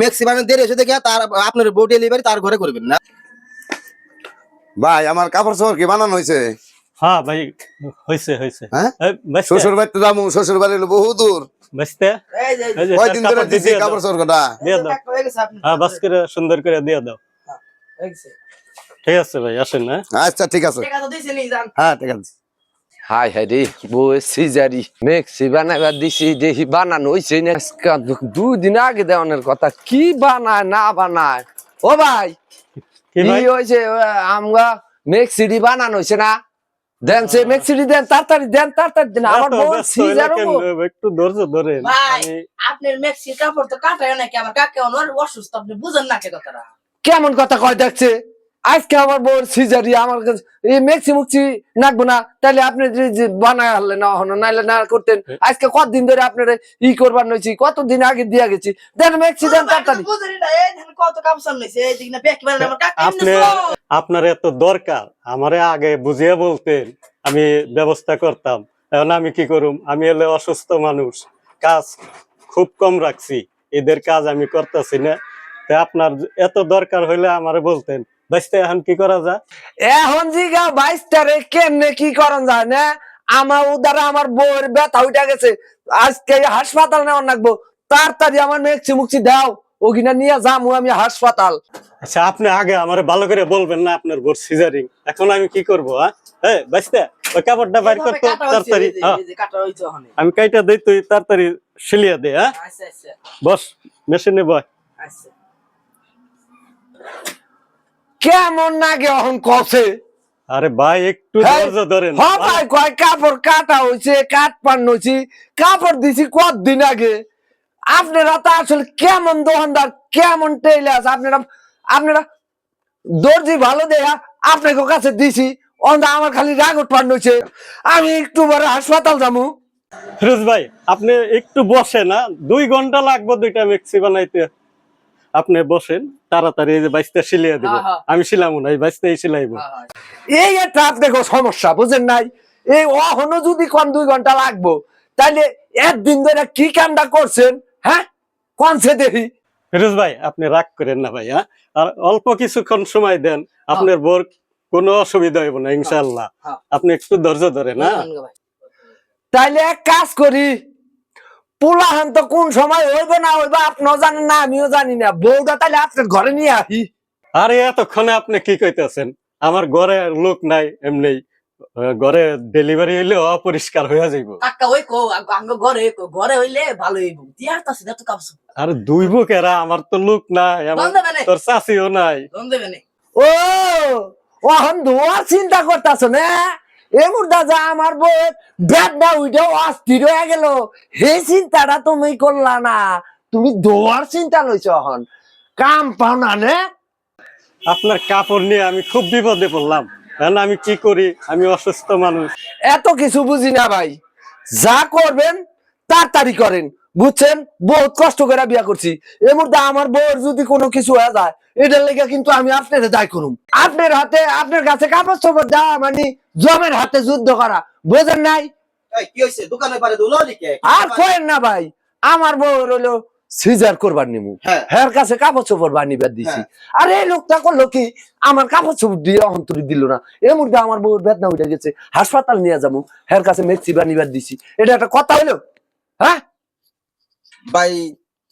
Maximum দেরি এসে দেখে তার আপনার বউ ডেলিভারি তার ঘরে করবেন না ভাই আমার কাপড় চোপড় কি বানানো হয়েছে? হ্যাঁ ভাই হয়েছে হয়েছে। হ্যাঁ শ্বশুর বাড়ি তো যাবো, শ্বশুর বাড়ি বহু দূর। বাঁচতে কয়দিন ধরে দিছি কাপড় চোপড় কটা? দিয়ে দাও। হ্যাঁ বাস করে সুন্দর করে দিয়ে দাও। ঠিক আছে ভাই আসেন। আচ্ছা ঠিক আছে, হ্যাঁ ঠিক আছে। হাই হাই রে বউ সিজারি মেক্সি বানাইবার দিছি দেখি বানানো হইছে না। আজকে 2 দিন আগে দেওয়ানোর কথা, কি বানায় না বানায়। ও ভাই কি কি ভাই? হইছে? আমরা মেক্সিডি বানানো হইছে না? দেন সে মেক্সিডি দেন, তাড়াতাড়ি দেন, তাড়াতাড়ি দেন। আমার বউ সিজার একটু ধৈর্য ধরেন। ভাই আপনার মেক্সির কাপড় তো কাটায় নাকি আমার কাকে অসুস্থ, আপনি বুঝেন না কে কথাটা? কেমন কথা কয় দেখছে? আজকে আমার বউ সিজারি, আমার কাছে এই মেক্সি মুক্সি নাকবো না, তাহলে আপনি যে বানায় হলে না হনো, নাইলে না করতেন। আজকে কতদিন ধরে আপনার ই করবার নইছি, কতদিন আগে দিয়া গেছি। দেন মেক্সি দেন তাড়াতাড়ি। বুঝেন না, এই দেখেন কত কাম সামনেছে, এই দিক না বেক মানে আমার কাকে আপনি আপনার এত দরকার আমারে আগে বুঝিয়ে বলতেন, আমি ব্যবস্থা করতাম। এখন আমি কি করুম? আমি হলে অসুস্থ মানুষ, কাজ খুব কম রাখছি, এদের কাজ আমি করতেছি না। তা আপনার এত দরকার হইলে আমারে বলতেন। বাঁচতে এখন কি করা যায়? এখন জিগা 22টারে কেমনে কি করন যায় না? আমার উদারা আমার বউয়ের ব্যথা উঠে গেছে, আজকে হাসপাতাল নেওয়ার লাগবো। তাড়াতাড়ি আমার মেক্সি মুক্সি দাও, ওগিনা নিয়ে যাবো আমি হাসপাতাল। আচ্ছা আপনি আগে আমারে ভালো করে বলবেন না আপনার বোর সিজারিং, এখন আমি কি করবো? হ্যাঁ বাঁচতে ওই কাপড়টা বাইর করতো তাড়াতাড়ি। আমি কাইটা দিই, তুই তাড়াতাড়ি সিলিয়ে দে। হ্যাঁ আচ্ছা আচ্ছা বস মেশিনে বয়। আচ্ছা কেমন নাগে এখন কষে? আরে ভাই একটু ধৈর্য ধরেন। ভাই কয় কাপড় কাটা হয়েছে, কাট পান হয়েছি, কাপড় দিছি কতদিন আগে। আপনারা তো আসলে কেমন দোকানদার, কেমন টেইলার আপনারা। আপনারা দর্জি ভালো দেয়া আপনাকে কাছে দিছি, আমার খালি রাগ উৎপান্ন হয়েছে। আমি একটু পরে হাসপাতাল যাবো। ফিরোজ ভাই আপনি একটু বসে না, 2 ঘন্টা লাগবে 2টা মেক্সি বানাইতে। আপনি বসেন, তাড়াতাড়ি এই যে বাইশটা সিলিয়ে দিব। আমি সিলামু না, এই বাইশটাই সিলাইবো। এই একটা দেখো সমস্যা বুঝেন নাই? এই অহনো যদি কোন 2 ঘন্টা লাগবো, তাইলে একদিন ধরে কি কামটা করছেন? হ্যাঁ কোনছে দেখি। ফিরোজ ভাই আপনি রাগ করেন না ভাই। হ্যাঁ আর অল্প কিছুক্ষণ সময় দেন, আপনার বোর কোনো অসুবিধা হইব না ইনশাআল্লাহ। আপনি একটু ধৈর্য ধরেন। হ্যাঁ তাইলে এক কাজ করি, পোলাহান তো কোন সময় হইব না হইব আপনিও জানেন না, আমিও জানি না। বউটা তাইলে আপনার ঘরে নিয়ে আসি। আরে এতক্ষণে আপনি কি কইতেছেন? আমার ঘরে লোক নাই, এমনি ঘরে ডেলিভারি হইলে অপরিষ্কার হয়ে যাইব। কাকা ওই কো আঙ্গ ঘরে কো, ঘরে হইলে ভালো হইব। দিয়ারতাছি না তো কাপছ। আর দুই বুকেরা আমার তো লোক নাই, আমার তোর চাচিও নাই। দম দেবে না। ও ওহন দুয়ার চিন্তা করতেছ না? এমন দাদা আমার বউ বেদনা উইটাও অস্থির হয়ে গেল, হে চিন্তাটা তুমি করলা না। তুমি দোয়ার চিন্তা লইছ, এখন কাম পাও না নে। আপনার কাপড় নিয়ে আমি খুব বিপদে পড়লাম। আমি কি করি? আমি অসুস্থ মানুষ। এত কিছু বুঝি না ভাই, যা করবেন তাড়াতাড়ি করেন বুঝছেন? বহুত কষ্ট করে বিয়া করছি, এর মধ্যে আমার বউর যদি কোনো কিছু হয়ে যায়, এটার লেগে কিন্তু আমি আপনার দায় করুম। আপনার হাতে, আপনার কাছে কাপড় চোপড় দেওয়া মানে জমের হাতে যুদ্ধ করা, বুঝেন নাই? কি হয়েছে? দোকানে পারে দুলো লিখে আর কয়েন না ভাই, আমার বউ হলো সিজার করবার নিমু, হের কাছে কাপড় চোপড় বানিবার দিছি। আর এই লোকটা করলো কি, আমার কাপড় চোপড় দিয়ে অন্তরি দিল না। এর মধ্যে আমার বউর বেদনা উঠে গেছে, হাসপাতাল নিয়ে যাবো, হের কাছে মেক্সি বানিবার দিছি। এটা একটা কথা হইলো? হ্যাঁ ভাই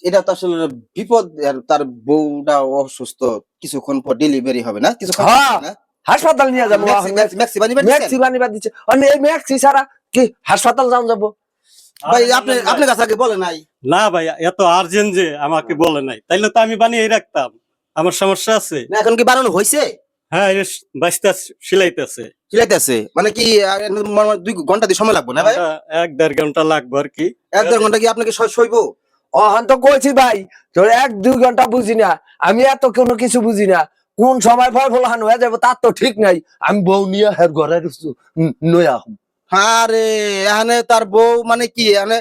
এটা তো আসলে বিপদ। আর তার বউটা অসুস্থ, কিছুক্ষণ পর ডেলিভারি হবে না? কিছুক্ষণ না হাসপাতাল নিয়ে যাবো। ম্যাক্সি বানিবার দিছেন? মেক্সি বানিবার দিচ্ছে, এই মেক্সি ছাড়া কি হাসপাতাল যাবো? ভাই আপনি আপনার কাছে আগে বলে নাই? না ভাই এত আর্জেন্ট যে আমাকে বলে নাই, তাইলে তো আমি বানিয়ে রাখতাম। আমার সমস্যা আছে না, এখন কি বানানো হয়েছে? হ্যাঁ বাইশটা সিলাইতেছে। সিলাইতেছে মানে কি 2 ঘন্টা দিয়ে সময় লাগবে না ভাই? 1-1.5 ঘন্টা লাগবে আর কি। 1-1.5 ঘন্টা কি আপনাকে সইব? অহন তো কইছি ভাই, তোর 1-2 ঘন্টা বুঝি না, আমি এত কোনো কিছু বুঝি না। কোন সময় ফল ফলান হয়ে যাবো তার তো ঠিক নাই। আমি বউ নিয়ে হের ঘরে নই আহম। আরে এখানে তার বউ মানে কি, এখানে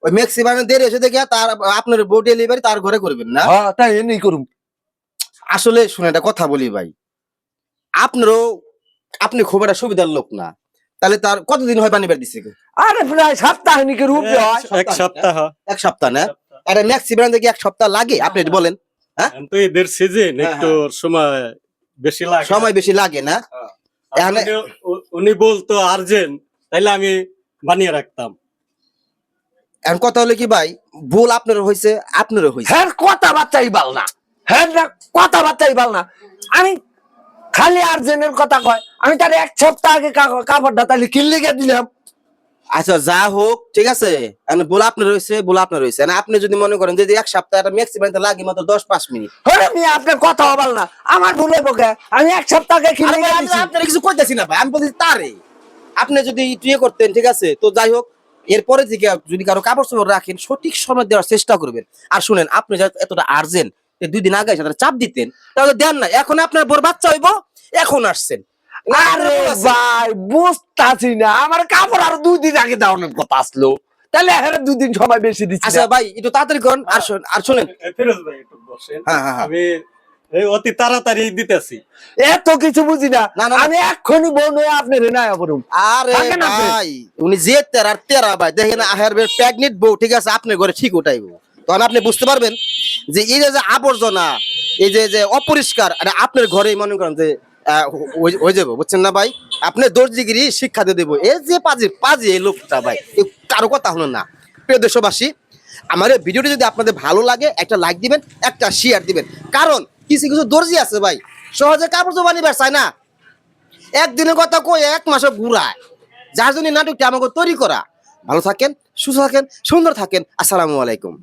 ওই ম্যাক্সিমাম দেরি এসে দেখে তার আপনার বউ ডেলিভারি তার ঘরে করবেন না? হ্যাঁ তাই এমনি করুম। আসলে শুনে একটা কথা বলি ভাই, আপনারও আপনি খুব একটা সুবিধার লোক না, তাহলে তার কতদিন হয় বানিবার দিছে? আরে প্রায় সপ্তাহনিকের রূপে হয়। 1 সপ্তাহ। 1 সপ্তাহ না? আরে ম্যাক্সিমাম দেখি 1 সপ্তাহ লাগে? আপনি বলেন। হ্যাঁ? এখন তো ঈদের সিজন হ্যাঁ, একটু সময় বেশি লাগে সময় বেশি লাগে না? আর এখানে- উনি বলতো আর্জেন্ট, তাইলে আমি বানিয়ে রাখতাম। এখন কথা হলো কি ভাই, ভুল আপনারও হয়েছে, আপনারও হয়েছে। হ্যাঁ কথাবার্তাই বাল না, হ্যাঁ না কথাবার্তাই বাল না। আমি খালি আর্জেন্টের কথা কয়, আমি তার 1 সপ্তাহ আগে কাপড়টা তাহলে কিনলে গিয়ে দিলাম। আচ্ছা যা হোক ঠিক আছে, এখন ভুল আপনার হয়েছে, ভুল আপনার হয়েছে। এখন আপনি যদি মনে করেন যে এক সপ্তাহ একটা ম্যাক্সি বানাতে লাগে মাত্র 10-5 মিনিট, হ্যাঁ আমি আপনার কথা বল না, আমার ভুলে বকে আমি 1 সপ্তাহ আগে কিনলে আরে ভাই, গিয়ে আমি দিছি। আপনার কিছু কইতেছি না ভাই, আমি বলছি তারে আপনি যদি ইয়ে করতেন ঠিক আছে। তো যাই হোক, এরপরে থেকে যদি কারো কাপড় চোপড় রাখেন সঠিক সময় দেওয়ার চেষ্টা করবেন। আর শুনেন, আপনি যা এতটা আর্জেন্ট 2 দিন আগে সাথে চাপ দিতেন, তাহলে দেন না। এখন আপনার বড় বাচ্চা হইব, এখন আসছেন। আরে ভাই বুঝতাছি না, আমার কাপড় আরো 2 দিন আগে দেওয়ানোর কথা আসলো, তাহলে এখানে 2 দিন সময় বেশি দিচ্ছি আচ্ছা না। ভাই একটু তাড়াতাড়ি করেন। আর শুনেন, ফিরোজ ভাই একটু বসেন, হ্যাঁ, হ্যাঁ, হ্যাঁ। আমি এই অতি তাড়াতাড়ি দিতেছি। এত কিছু বুঝি না, না, না, না। আমি এক্ষুনি বোন হয়ে আপনার নাই অপরুম। আরে থাকেন আপনি। ভাই উনি যে তেরা ভাই দেখেন, আহের প্রেগনেন্ট বউ ঠিক আছে, আপনার ঘরে ঠিক উঠাইবো। তখন আপনি বুঝতে পারবেন যে এই যে আবর্জনা, এই যে অপরিষ্কার, আর আপনার ঘরেই মনে করেন যে হয়ে যাবো, বুঝছেন না ভাই? আপনি দর্জিগিরি শিক্ষা দিয়ে দেবো। এই যে পাজি এই লোকটা ভাই, কারো কথা হলো না। প্রিয় দেশবাসী, আমার এই ভিডিওটি যদি আপনাদের ভালো লাগে একটা লাইক দিবেন, একটা শেয়ার দিবেন। কারণ কিছু কিছু দর্জি আছে ভাই, সহজে কাপড় চোপড় বানিয়ে চায় না, একদিনের কথা কই 1 মাসে ঘুরায়। যার জন্য নাটকটি আমাকে তৈরি করা। ভালো থাকেন, সুস্থ থাকেন, সুন্দর থাকেন। আসসালামু আলাইকুম।